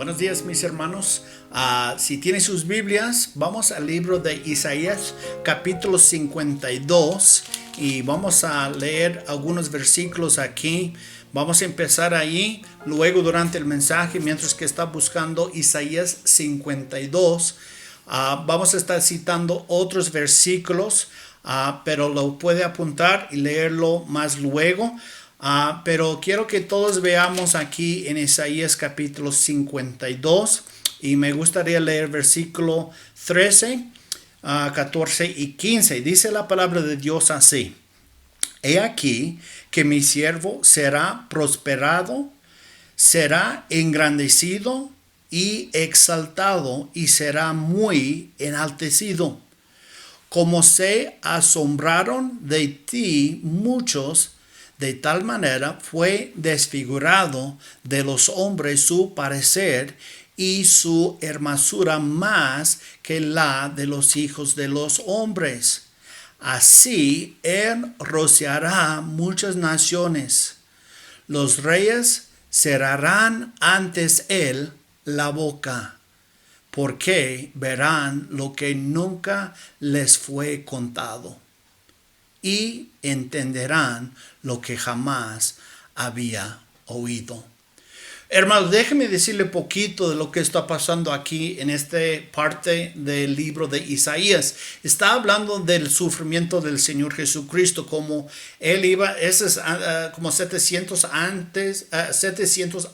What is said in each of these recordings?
Buenos días, mis hermanos. Si tienen sus Biblias, vamos al libro de Isaías, capítulo 52, y vamos a leer algunos versículos aquí. Vamos a empezar ahí, luego durante el mensaje, mientras que está buscando Isaías 52, vamos a estar citando otros versículos, pero lo puede apuntar y leerlo más luego. Pero quiero que todos veamos aquí en Isaías capítulo 52 y me gustaría leer versículo 13, 14 y 15. Dice la palabra de Dios así: He aquí que mi siervo será prosperado, será engrandecido y exaltado y será muy enaltecido. Como se asombraron de ti muchos, de tal manera fue desfigurado de los hombres su parecer y su hermosura más que la de los hijos de los hombres. Así él rociará muchas naciones. Los reyes cerrarán antes él la boca, porque verán lo que nunca les fue contado y entenderán lo que jamás había oído. Hermanos, déjenme decirle poquito de lo que está pasando aquí en esta parte del libro de Isaías. Está hablando del sufrimiento del Señor Jesucristo, como él iba, ese es como 700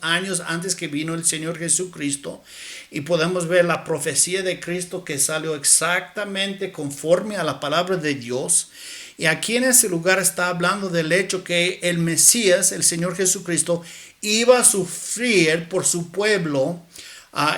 años antes que vino el Señor Jesucristo. Y podemos ver la profecía de Cristo que salió exactamente conforme a la palabra de Dios. Y aquí en ese lugar está hablando del hecho que el Mesías, el Señor Jesucristo, iba a sufrir por su pueblo.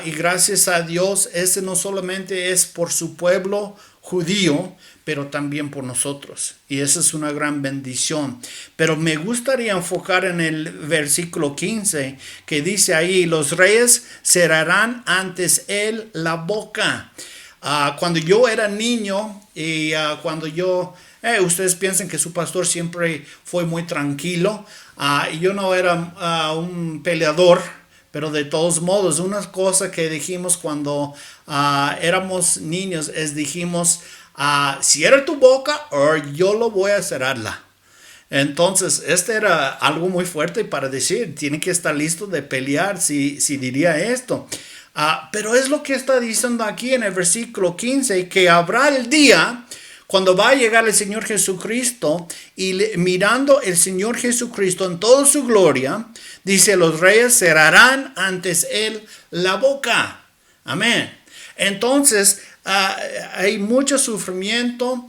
Y gracias a Dios, ese no solamente es por su pueblo judío, pero también por nosotros. Y esa es una gran bendición. Pero me gustaría enfocar en el versículo 15, que dice ahí: los reyes cerrarán antes él la boca. Cuando yo era niño y cuando yo... ustedes piensan que su pastor siempre fue muy tranquilo. Y yo no era un peleador, pero de todos modos, una cosa que dijimos cuando éramos niños es dijimos, cierra tu boca o yo lo voy a cerrarla. Entonces, este era algo muy fuerte para decir, tiene que estar listo de pelear si diría esto. Pero es lo que está diciendo aquí en el versículo 15, que habrá el día cuando va a llegar el Señor Jesucristo y mirando el Señor Jesucristo en toda su gloria, dice: los reyes cerrarán antes él la boca. Amén. Entonces, hay mucho sufrimiento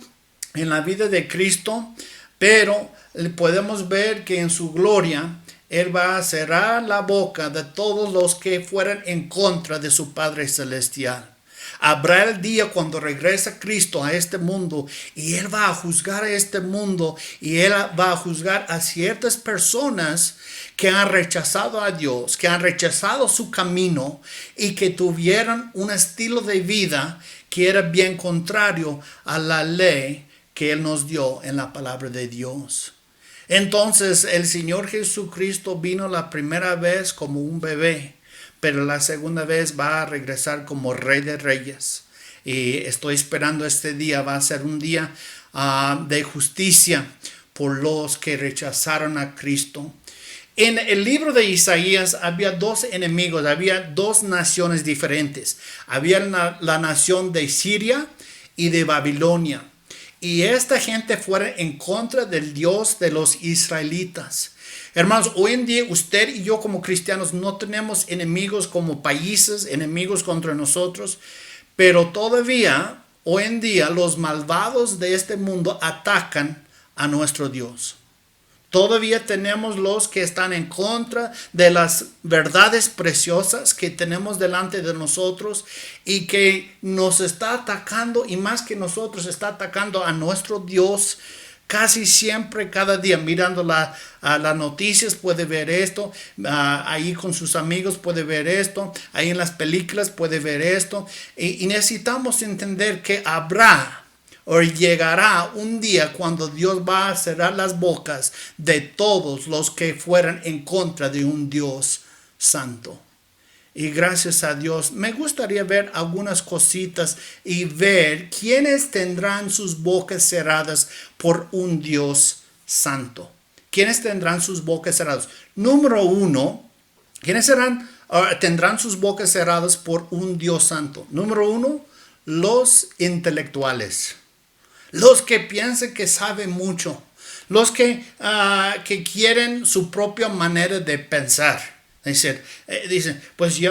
en la vida de Cristo, pero podemos ver que en su gloria él va a cerrar la boca de todos los que fueran en contra de su Padre Celestial. Habrá el día cuando regresa Cristo a este mundo y Él va a juzgar a este mundo y Él va a juzgar a ciertas personas que han rechazado a Dios, que han rechazado su camino y que tuvieran un estilo de vida que era bien contrario a la ley que Él nos dio en la palabra de Dios. Entonces el Señor Jesucristo vino la primera vez como un bebé, pero la segunda vez va a regresar como Rey de Reyes. Y estoy esperando este día. Va a ser un día de justicia por los que rechazaron a Cristo. En el libro de Isaías había dos enemigos, había dos naciones diferentes. Había la nación de Siria y de Babilonia. Y esta gente fuera en contra del Dios de los israelitas. Hermanos, hoy en día usted y yo como cristianos no tenemos enemigos como países, enemigos contra nosotros, pero todavía hoy en día los malvados de este mundo atacan a nuestro Dios. Todavía tenemos los que están en contra de las verdades preciosas que tenemos delante de nosotros y que nos está atacando, y más que nosotros está atacando a nuestro Dios. Casi siempre, cada día, mirando las noticias puede ver esto, ahí con sus amigos puede ver esto, ahí en las películas puede ver esto, y necesitamos entender que habrá o llegará un día cuando Dios va a cerrar las bocas de todos los que fueran en contra de un Dios santo. Y gracias a Dios, me gustaría ver algunas cositas y ver quiénes tendrán sus bocas cerradas por un Dios santo. ¿Quiénes tendrán sus bocas cerradas? Número uno, ¿quiénes tendrán sus bocas cerradas por un Dios santo? Número uno, los intelectuales. Los que piensan que saben mucho. Los que quieren su propia manera de pensar. Dicen, pues yo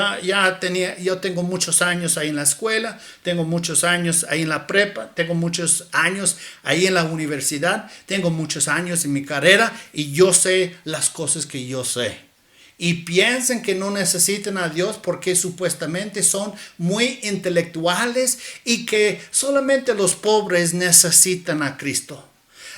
tengo muchos años ahí en la escuela, tengo muchos años ahí en la prepa, tengo muchos años ahí en la universidad, tengo muchos años en mi carrera y yo sé las cosas que yo sé. Y piensan que no necesitan a Dios porque supuestamente son muy intelectuales y que solamente los pobres necesitan a Cristo.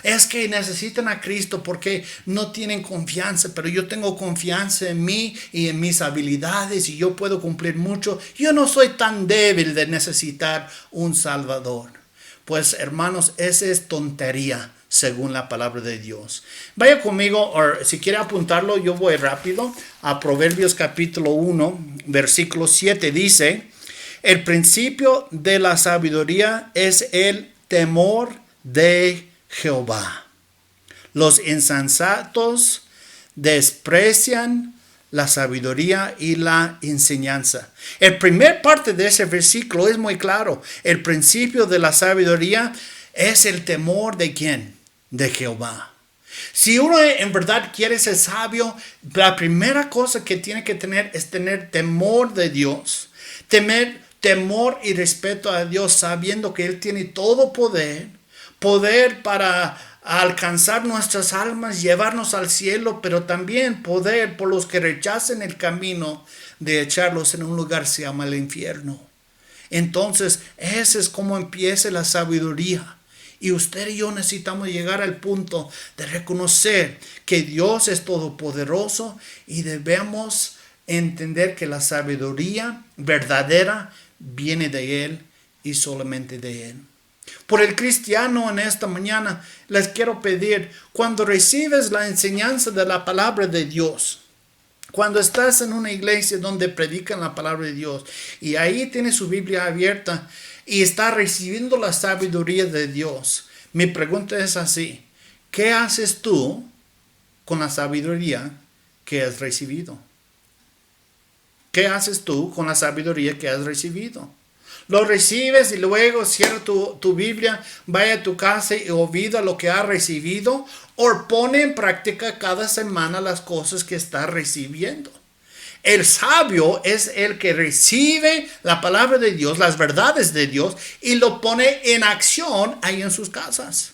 Es que necesitan a Cristo porque no tienen confianza, pero yo tengo confianza en mí y en mis habilidades y yo puedo cumplir mucho. Yo no soy tan débil de necesitar un Salvador. Pues hermanos, esa es tontería según la palabra de Dios. Vaya conmigo, o si quiere apuntarlo, yo voy rápido a Proverbios capítulo 1, versículo 7. Dice, el principio de la sabiduría es el temor de Jehová. Los insensatos desprecian la sabiduría y la enseñanza. El primer parte de ese versículo es muy claro. El principio de la sabiduría es el temor ¿de quién? De Jehová. Si uno en verdad quiere ser sabio, la primera cosa que tiene que tener es tener temor de Dios. Temor y respeto a Dios, sabiendo que Él tiene todo poder para alcanzar nuestras almas, llevarnos al cielo, pero también poder por los que rechacen el camino de echarlos en un lugar se llama el infierno. Entonces, ese es como empieza la sabiduría. Y usted y yo necesitamos llegar al punto de reconocer que Dios es todopoderoso y debemos entender que la sabiduría verdadera viene de Él y solamente de Él. Por el cristiano en esta mañana les quiero pedir, cuando recibes la enseñanza de la palabra de Dios, cuando estás en una iglesia donde predican la palabra de Dios y ahí tiene su Biblia abierta y está recibiendo la sabiduría de Dios, mi pregunta es así, ¿qué haces tú con la sabiduría que has recibido? ¿Qué haces tú con la sabiduría que has recibido? Lo recibes y luego cierra tu Biblia, vaya a tu casa y olvida lo que has recibido, o pone en práctica cada semana las cosas que está recibiendo. El sabio es el que recibe la palabra de Dios, las verdades de Dios, y lo pone en acción ahí en sus casas.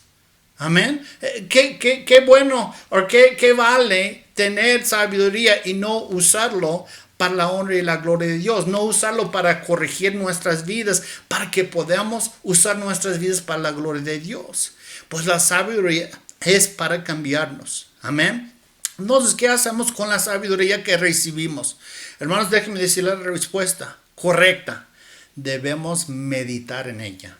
Amén. Qué bueno, o qué vale tener sabiduría y no usarlo para la honra y la gloria de Dios, no usarlo para corregir nuestras vidas, para que podamos usar nuestras vidas para la gloria de Dios. Pues la sabiduría es para cambiarnos. Amén. Entonces, ¿qué hacemos con la sabiduría que recibimos? Hermanos, déjenme decir la respuesta correcta. Debemos meditar en ella.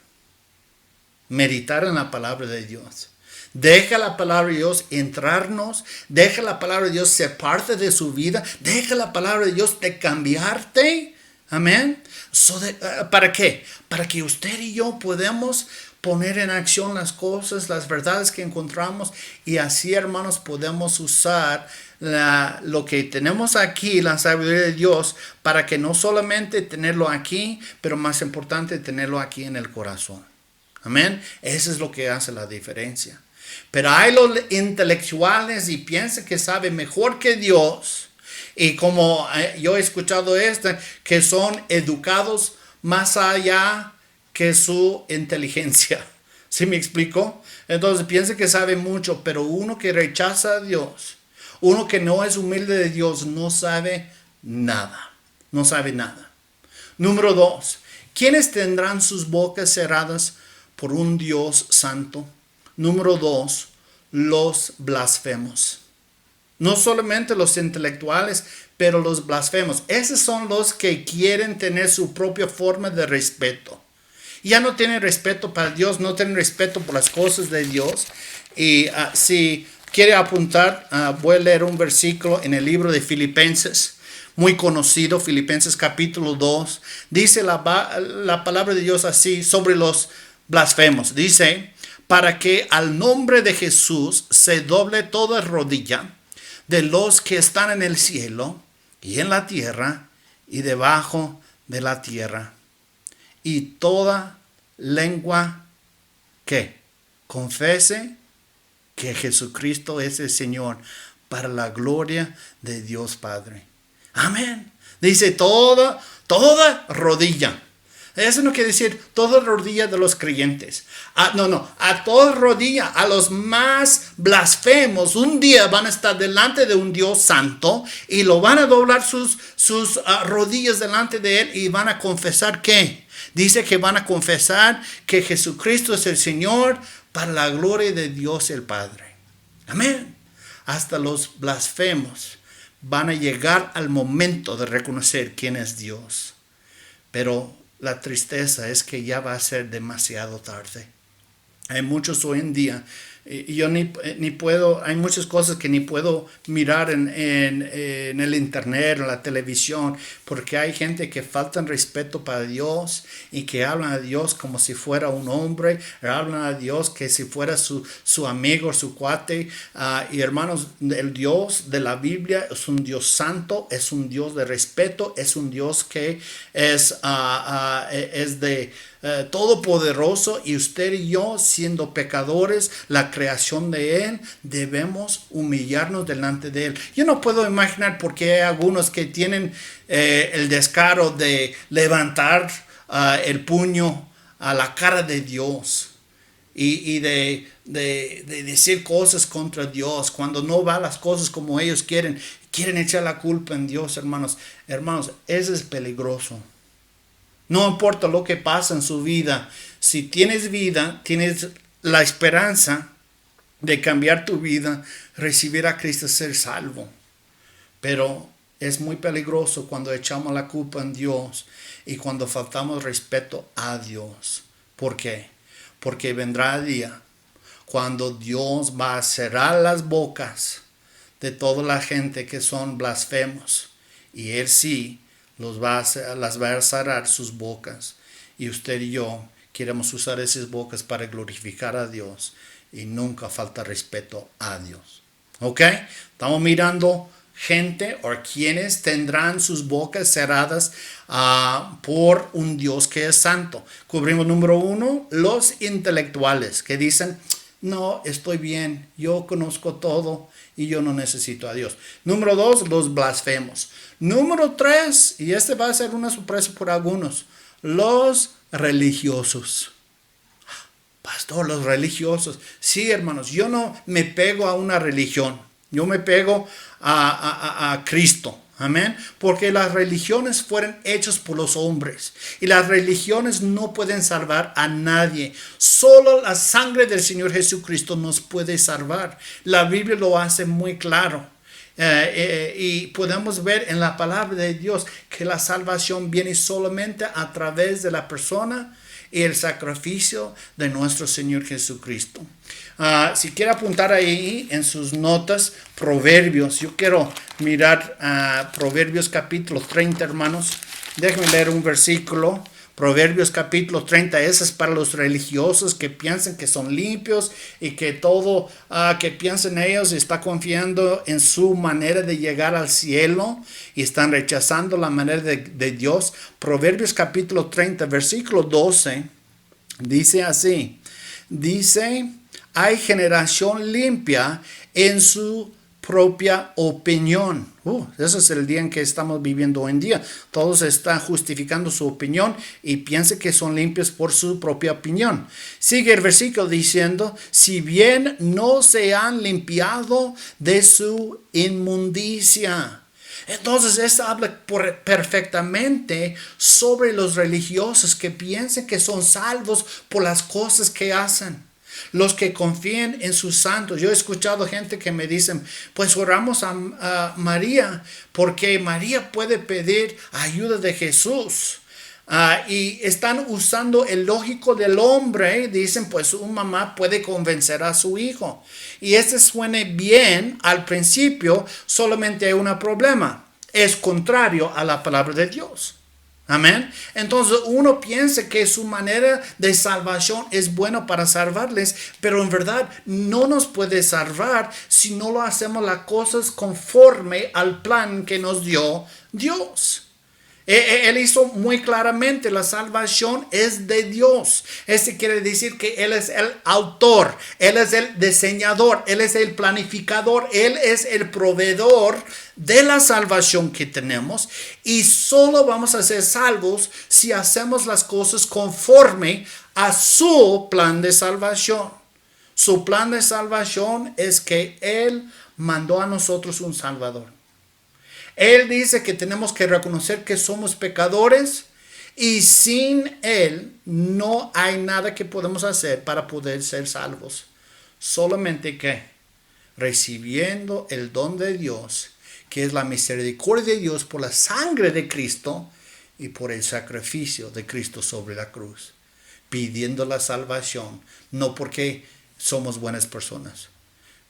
Meditar en la palabra de Dios. Deja la palabra de Dios entrarnos. Deja la palabra de Dios ser parte de su vida. Deja la palabra de Dios de cambiarte. Amén. ¿Para qué? Para que usted y yo podamos poner en acción las cosas, las verdades que encontramos. Y así, hermanos, podemos usar lo que tenemos aquí, la sabiduría de Dios, para que no solamente tenerlo aquí, pero más importante tenerlo aquí en el corazón. Amén. Eso es lo que hace la diferencia. Pero hay los intelectuales y piensan que saben mejor que Dios. Y como yo he escuchado que son educados más allá que su inteligencia. ¿Sí me explico? Entonces piensan que saben mucho, pero uno que rechaza a Dios, uno que no es humilde de Dios, no sabe nada. No sabe nada. Número 2. ¿Quiénes tendrán sus bocas cerradas por un Dios santo? Número 2, los blasfemos. No solamente los intelectuales, pero los blasfemos. Esos son los que quieren tener su propia forma de respeto. Ya no tienen respeto para Dios, no tienen respeto por las cosas de Dios. Y si quiere apuntar, voy a leer un versículo en el libro de Filipenses. muy conocido, Filipenses capítulo 2. Dice la palabra de Dios así sobre los blasfemos. Dice, para que al nombre de Jesús se doble toda rodilla de los que están en el cielo y en la tierra y debajo de la tierra. Y toda lengua que confese que Jesucristo es el Señor, para la gloria de Dios Padre. Amén. Dice toda rodilla. Eso no quiere decir toda rodilla de los creyentes. A toda rodilla, a los más blasfemos, un día van a estar delante de un Dios santo y lo van a doblar sus rodillas delante de Él y van a confesar ¿qué? Dice que van a confesar que Jesucristo es el Señor para la gloria de Dios el Padre. Amén. Hasta los blasfemos van a llegar al momento de reconocer quién es Dios. Pero la tristeza es que ya va a ser demasiado tarde. Hay muchos hoy en día, y yo ni puedo, hay muchas cosas que ni puedo mirar en el internet, en la televisión, porque hay gente que faltan respeto para Dios y que hablan a Dios como si fuera un hombre, hablan a Dios que si fuera su amigo, su cuate. Y hermanos, el Dios de la Biblia es un Dios santo, es un Dios de respeto, es un Dios que es de todopoderoso, y usted y yo, siendo pecadores, la creación de Él, debemos humillarnos delante de Él. Yo no puedo imaginar por qué hay algunos que tienen el descaro de levantar el puño a la cara de Dios y de decir cosas contra Dios cuando no va las cosas como ellos quieren echar la culpa en Dios. Hermanos, eso es peligroso. No importa lo que pasa en su vida, si tienes vida, tienes la esperanza de cambiar tu vida, recibir a Cristo, ser salvo. Pero es muy peligroso cuando echamos la culpa en Dios y cuando faltamos respeto a Dios. ¿Por qué? Porque vendrá el día cuando Dios va a cerrar las bocas de toda la gente que son blasfemos, y Él sí las va a cerrar sus bocas, y usted y yo queremos usar esas bocas para glorificar a Dios y nunca falta respeto a Dios. ¿Ok? Estamos mirando gente o quienes tendrán sus bocas cerradas por un Dios que es santo. Cubrimos número 1, los intelectuales que dicen, no, estoy bien, yo conozco todo y yo no necesito a Dios. Número 2, los blasfemos. Número 3, y este va a ser una sorpresa por algunos, los religiosos. Pastor, los religiosos. Sí, hermanos, yo no me pego a una religión, yo me pego a Cristo. Amén. Porque las religiones fueron hechas por los hombres y las religiones no pueden salvar a nadie. Solo la sangre del Señor Jesucristo nos puede salvar. La Biblia lo hace muy claro. Y podemos ver en la palabra de Dios que la salvación viene solamente a través de la persona y el sacrificio de nuestro Señor Jesucristo. Si quiere apuntar ahí en sus notas Proverbios, yo quiero mirar Proverbios capítulo 30, hermanos. Déjenme leer un versículo. Proverbios capítulo 30, ese es para los religiosos que piensan que son limpios y que todo que piensan ellos está confiando en su manera de llegar al cielo y están rechazando la manera de Dios. Proverbios capítulo 30, versículo 12, dice así, dice, hay generación limpia en su propia opinión. Ese es el día en que estamos viviendo hoy en día. Todos están justificando su opinión y piensan que son limpios por su propia opinión. Sigue el versículo diciendo, si bien no se han limpiado de su inmundicia. Entonces, esto habla perfectamente sobre los religiosos que piensan que son salvos por las cosas que hacen. Los que confían en sus santos. Yo he escuchado gente que me dicen, pues oramos a María, porque María puede pedir ayuda de Jesús. Y están usando el lógico del hombre. Dicen, pues una mamá puede convencer a su hijo. Y este suena bien al principio, solamente hay un problema. es contrario a la palabra de Dios. Amén. Entonces uno piensa que su manera de salvación es buena para salvarles, pero en verdad no nos puede salvar si no lo hacemos las cosas conforme al plan que nos dio Dios. Él hizo muy claramente, la salvación es de Dios. Este quiere decir que Él es el autor, Él es el diseñador, Él es el planificador, Él es el proveedor de la salvación que tenemos. Y solo vamos a ser salvos si hacemos las cosas conforme a su plan de salvación. Su plan de salvación es que Él mandó a nosotros un Salvador. Él dice que tenemos que reconocer que somos pecadores y sin Él no hay nada que podemos hacer para poder ser salvos. Solamente que recibiendo el don de Dios, que es la misericordia de Dios por la sangre de Cristo y por el sacrificio de Cristo sobre la cruz, pidiendo la salvación, no porque somos buenas personas,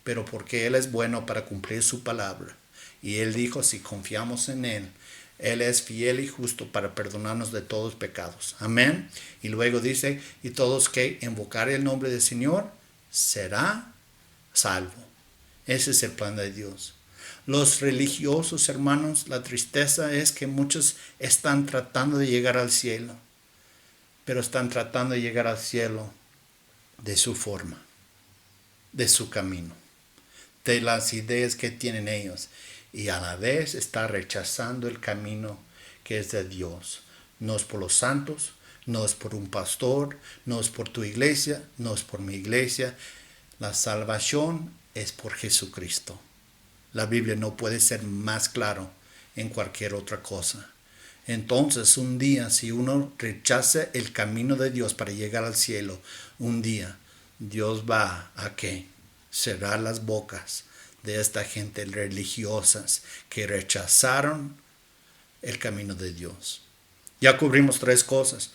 pero porque Él es bueno para cumplir su palabra. Y Él dijo, si confiamos en Él, Él es fiel y justo para perdonarnos de todos los pecados. Amén. Y luego dice, y todos que invocaren el nombre del Señor, será salvo. Ese es el plan de Dios. Los religiosos, hermanos, la tristeza es que muchos están tratando de llegar al cielo, pero están tratando de llegar al cielo de su forma, de su camino, de las ideas que tienen ellos. Y a la vez está rechazando el camino que es de Dios. No es por los santos, no es por un pastor, no es por tu iglesia, no es por mi iglesia. La salvación es por Jesucristo. La Biblia no puede ser más claro en cualquier otra cosa. Entonces, un día, si uno rechaza el camino de Dios para llegar al cielo, un día Dios va a ¿qué? Cerrar las bocas de esta gente religiosas que rechazaron el camino de Dios. Ya cubrimos 3 cosas.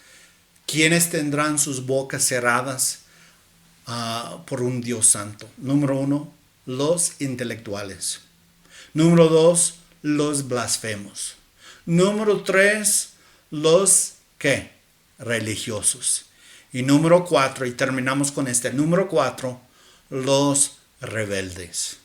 ¿Quiénes tendrán sus bocas cerradas por un Dios santo? Número 1, los intelectuales. Número 2, los blasfemos. Número 3, los ¿qué? Religiosos. Y número 4, y terminamos con este. Número 4, los rebeldes.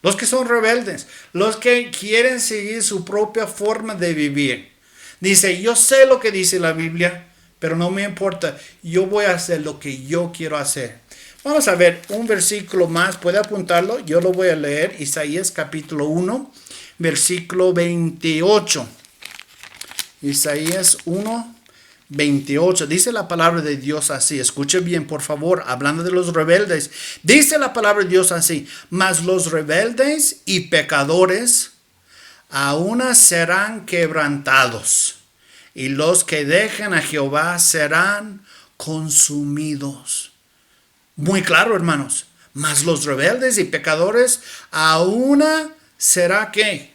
Los que son rebeldes, los que quieren seguir su propia forma de vivir. Dice, yo sé lo que dice la Biblia, pero no me importa. Yo voy a hacer lo que yo quiero hacer. Vamos a ver un versículo más. ¿Puede apuntarlo? Yo lo voy a leer. Isaías capítulo 1, versículo 28. Isaías 1, 28. Dice la palabra de Dios así. Escuche bien, por favor, hablando de los rebeldes. Dice la palabra de Dios así. Mas los rebeldes y pecadores aún serán quebrantados, y los que dejen a Jehová serán consumidos. Muy claro, hermanos. Mas los rebeldes y pecadores aún serán ¿qué?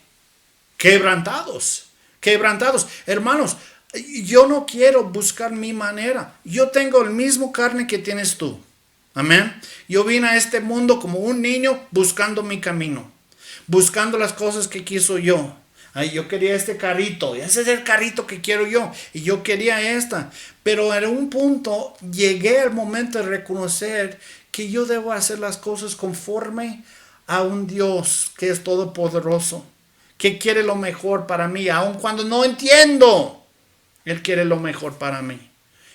Quebrantados. Quebrantados. Hermanos, yo no quiero buscar mi manera. Yo tengo el mismo carne que tienes tú. Amén. Yo vine a este mundo como un niño buscando mi camino. Buscando las cosas que quiso yo. Ay, yo quería este carrito. Ese es el carrito que quiero yo. Y yo quería esta. Pero en un punto llegué al momento de reconocer que yo debo hacer las cosas conforme a un Dios que es todopoderoso. Que quiere lo mejor para mí. Aun cuando no entiendo. Él quiere lo mejor para mí.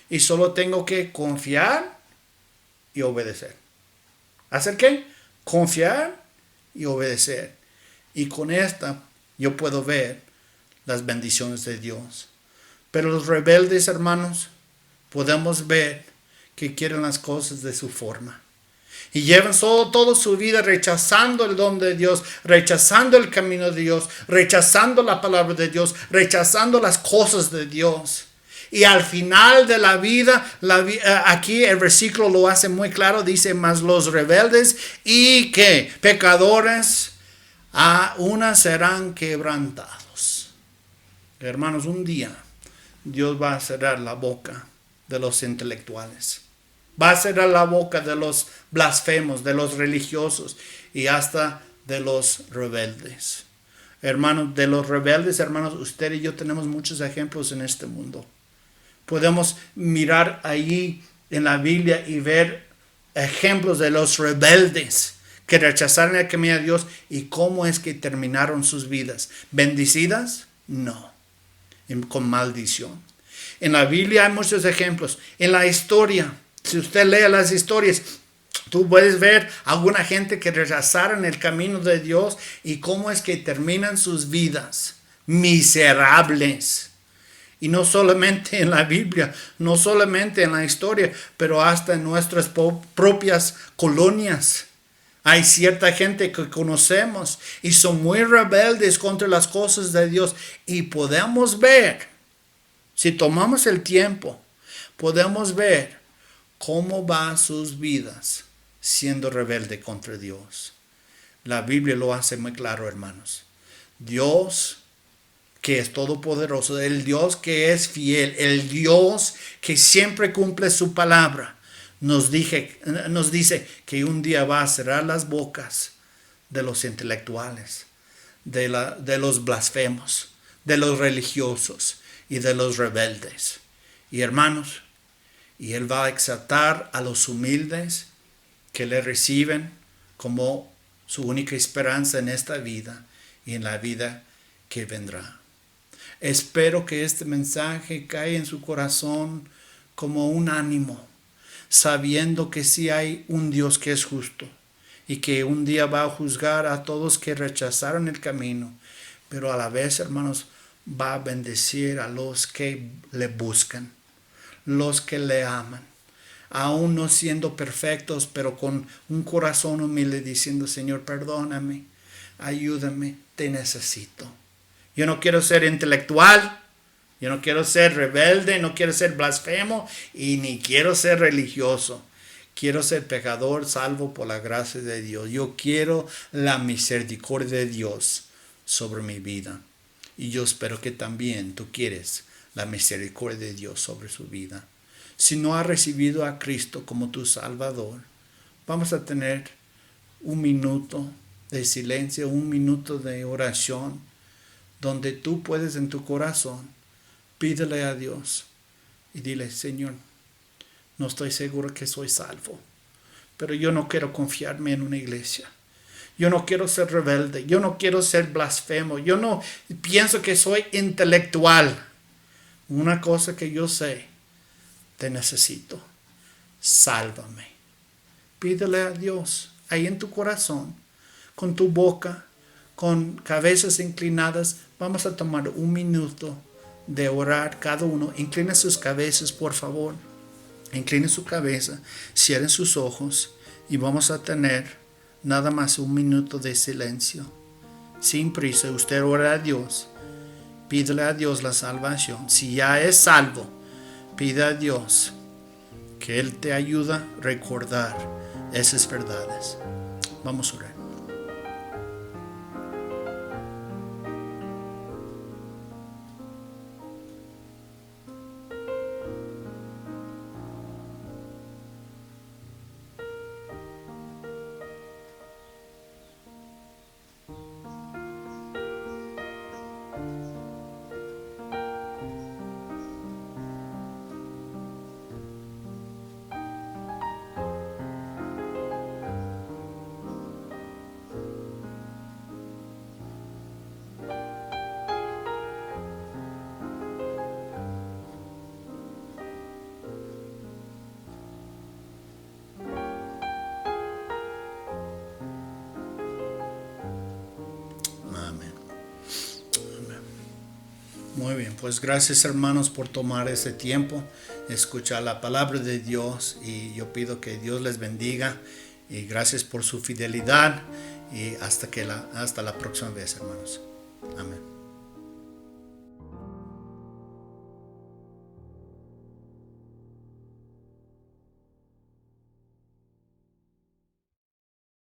Y solo tengo que confiar y obedecer. ¿Hacer qué? Confiar y obedecer. Y con esta yo puedo ver las bendiciones de Dios. Pero los rebeldes, hermanos, podemos ver que quieren las cosas de su forma. Y llevan toda su vida rechazando el don de Dios, rechazando el camino de Dios, rechazando la palabra de Dios, rechazando las cosas de Dios. Y al final de la vida, aquí el versículo lo hace muy claro, dice, mas los rebeldes y que pecadores aún serán quebrantados. Hermanos, un día Dios va a cerrar la boca de los intelectuales. Va a cerrar la boca de los blasfemos, de los religiosos y hasta de los rebeldes. Hermanos, de los rebeldes, hermanos, usted y yo tenemos muchos ejemplos en este mundo. Podemos mirar allí en la Biblia y ver ejemplos de los rebeldes que rechazaron el camino de Dios y cómo es que terminaron sus vidas. ¿Bendecidas? No, con maldición. En la Biblia hay muchos ejemplos. En la historia, si usted lee las historias, tú puedes ver alguna gente que rechazaron el camino de Dios y cómo es que terminan sus vidas miserables. Y no solamente en la Biblia, no solamente en la historia, pero hasta en nuestras propias colonias. Hay cierta gente que conocemos y son muy rebeldes contra las cosas de Dios. Y podemos ver, si tomamos el tiempo, podemos ver cómo van sus vidas siendo rebelde contra Dios. La Biblia lo hace muy claro, hermanos. Dios, que es todopoderoso, el Dios que es fiel, el Dios que siempre cumple su palabra, nos dice que un día va a cerrar las bocas de los intelectuales, de los blasfemos, de los religiosos y de los rebeldes. Y hermanos, y Él va a exaltar a los humildes que le reciben como su única esperanza en esta vida y en la vida que vendrá. Espero que este mensaje caiga en su corazón como un ánimo, sabiendo que sí hay un Dios que es justo y que un día va a juzgar a todos que rechazaron el camino, pero a la vez, hermanos, va a bendecir a los que le buscan, los que le aman, aún no siendo perfectos, pero con un corazón humilde diciendo: Señor, perdóname, ayúdame, te necesito. Yo no quiero ser intelectual, yo no quiero ser rebelde, no quiero ser blasfemo y ni quiero ser religioso. Quiero ser pecador salvo por la gracia de Dios. Yo quiero la misericordia de Dios sobre mi vida. Y yo espero que también tú quieres la misericordia de Dios sobre su vida. Si no has recibido a Cristo como tu Salvador, vamos a tener un minuto de silencio, un minuto de oración, donde tú puedes en tu corazón pídele a Dios y dile: Señor, no estoy seguro que soy salvo, pero yo no quiero confiarme en una iglesia. Yo no quiero ser rebelde, yo no quiero ser blasfemo, yo no pienso que soy intelectual. Una cosa que yo sé, te necesito, sálvame. Pídele a Dios ahí en tu corazón, con tu boca, con cabezas inclinadas. Vamos a tomar un minuto de orar cada uno. Inclinen sus cabezas, por favor. Inclinen su cabeza, cierren sus ojos y vamos a tener nada más un minuto de silencio. Sin prisa, usted ora a Dios. Pídele a Dios la salvación. Si ya es salvo, pide a Dios que Él te ayude a recordar esas verdades. Vamos a orar. Muy bien, pues gracias, hermanos, por tomar ese tiempo, escuchar la palabra de Dios, y yo pido que Dios les bendiga y gracias por su fidelidad y hasta la próxima vez, hermanos. Amén.